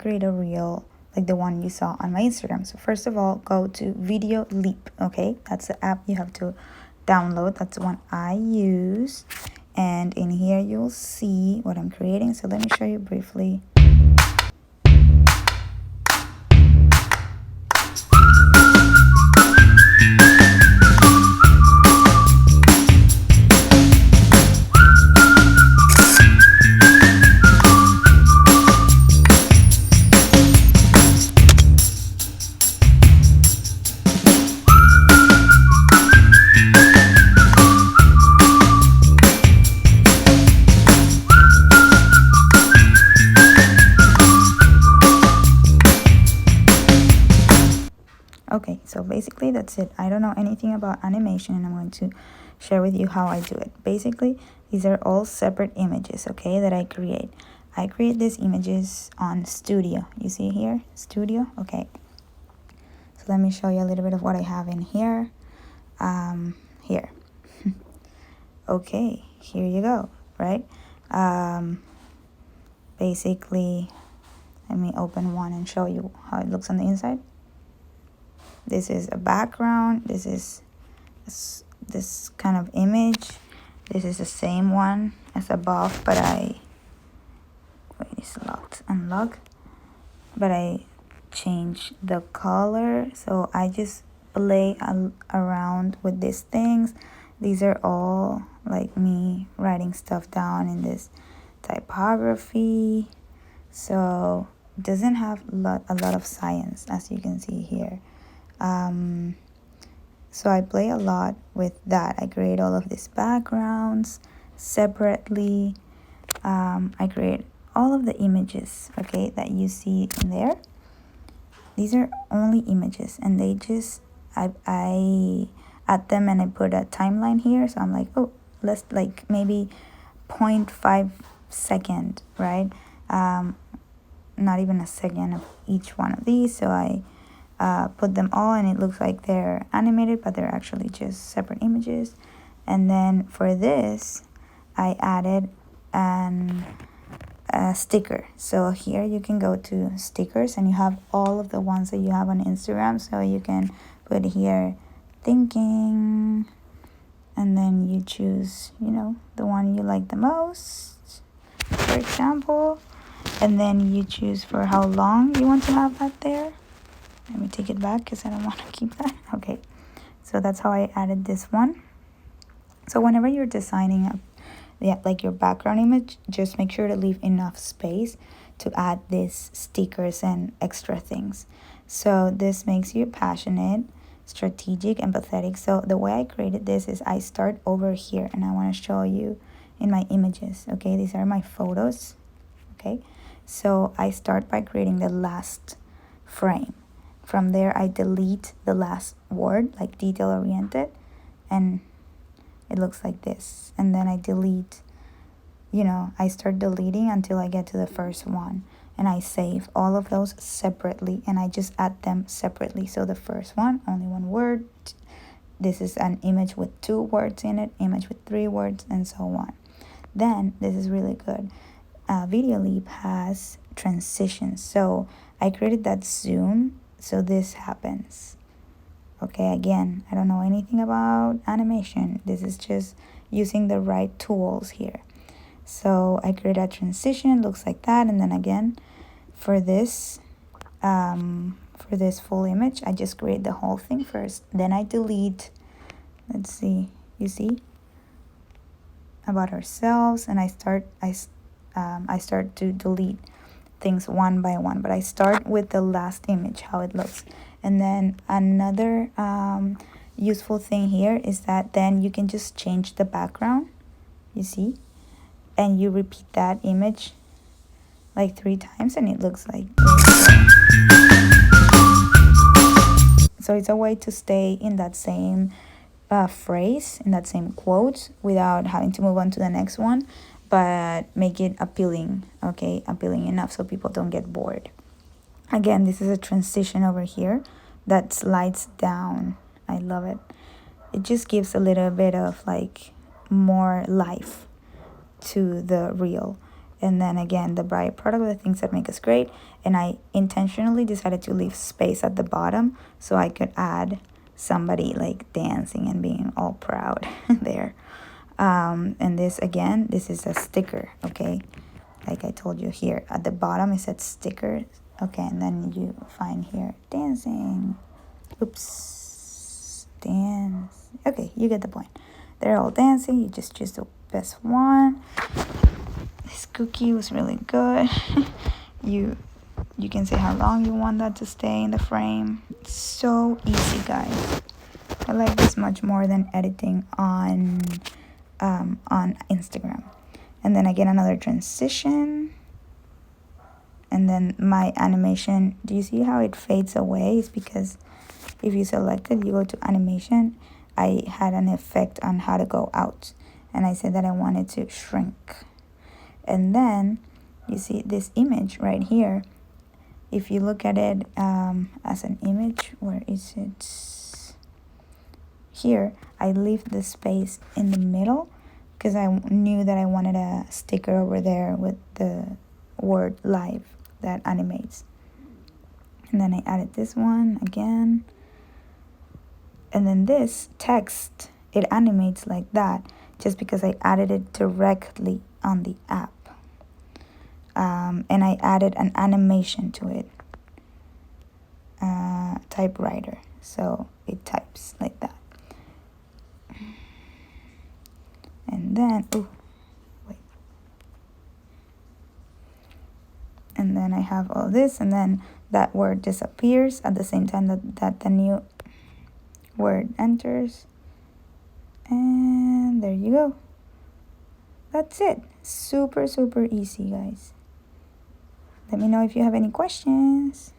create a reel like the one you saw on my Instagram. So first of all, go to Video Leap. Okay, that's the app you have to download. That's the one I use, and in here you'll see what I'm creating. So let me show you briefly. Okay, so basically that's it. I don't know anything about animation, and I'm going to share with you how I do it. Basically, these are all separate images, okay, that I create. I create these images on Studio. You see here, Studio? Okay. So let me show you a little bit of what I have in here. Here. Okay, here you go, right? Basically, let me open one and show you how it looks on the inside. This is a background. This is this kind of image. This is the same one as above, but it's locked, unlock. But I change the color. So I just play around with these things. These are all like me writing stuff down in this typography. So it doesn't have a lot of science, as you can see here. So I play a lot with that. I create all of these backgrounds separately. I create all of the images, okay, that you see in there. These are only images, and they just, I add them and I put a timeline here. So I'm like, oh, let's like maybe 0.5 second, right? Not even a second of each one of these. So I put them all, and it looks like they're animated, but they're actually just separate images. And then for this, I added a sticker. So here you can go to stickers, and you have all of the ones that you have on Instagram. So you can put here thinking, and then you choose, you know, the one you like the most, for example, and then you choose for how long you want to have that there. Let me take it back because I don't want to keep that. Okay, so that's how I added this one. So whenever you're designing like your background image, just make sure to leave enough space to add these stickers and extra things. So this makes you passionate, strategic, empathetic. So the way I created this is I start over here, and I want to show you in my images. Okay, these are my photos. Okay, so I start by creating the last frame. From there, I delete the last word, like detail oriented, and it looks like this. And then I delete, you know, I start deleting until I get to the first one. And I save all of those separately, and I just add them separately. So the first one, only one word. This is an image with 2 words in it, image with 3 words, and so on. Then, this is really good. Video Leap has transitions. So I created that zoom. So this happens. Okay, again, I don't know anything about animation. This is just using the right tools here. So I create a transition, looks like that, and then again, for this full image, I just create the whole thing first. Then I delete. Let's see. You see? About ourselves, and I start to delete things one by one, but I start with the last image, how it looks. And then another useful thing here is that then you can just change the background, you see, and you repeat that image like 3 times, and it looks like this. So it's a way to stay in that same phrase, in that same quote, without having to move on to the next one, but make it appealing, okay, appealing enough so people don't get bored. Again, this is a transition over here that slides down. I love it. It just gives a little bit of like more life to the reel. And then again, the byproduct, the things that make us great. And I intentionally decided to leave space at the bottom so I could add somebody like dancing and being all proud there. And this again, this is a sticker, okay? Like I told you here at the bottom, it said stickers. Okay, and then you find here dancing. Oops, dance. Okay, you get the point. They're all dancing. You just choose the best one. This cookie was really good. you can say how long you want that to stay in the frame. It's so easy, guys. I like this much more than editing on Instagram. And then again, another transition. And then my animation, do you see how it fades away? It's because if you select it, you go to animation. I had an effect on how to go out. And I said that I wanted to shrink. And then you see this image right here. If you look at it as an image, where is it? Here, I leave the space in the middle because I knew that I wanted a sticker over there with the word live that animates. And then I added this one again. And then this text, it animates like that just because I added it directly on the app. And I added an animation to it, typewriter, so it types like that. And then, and then I have all this, and then that word disappears at the same time that the new word enters. And there you go. That's it. Super, super easy, guys. Let me know if you have any questions.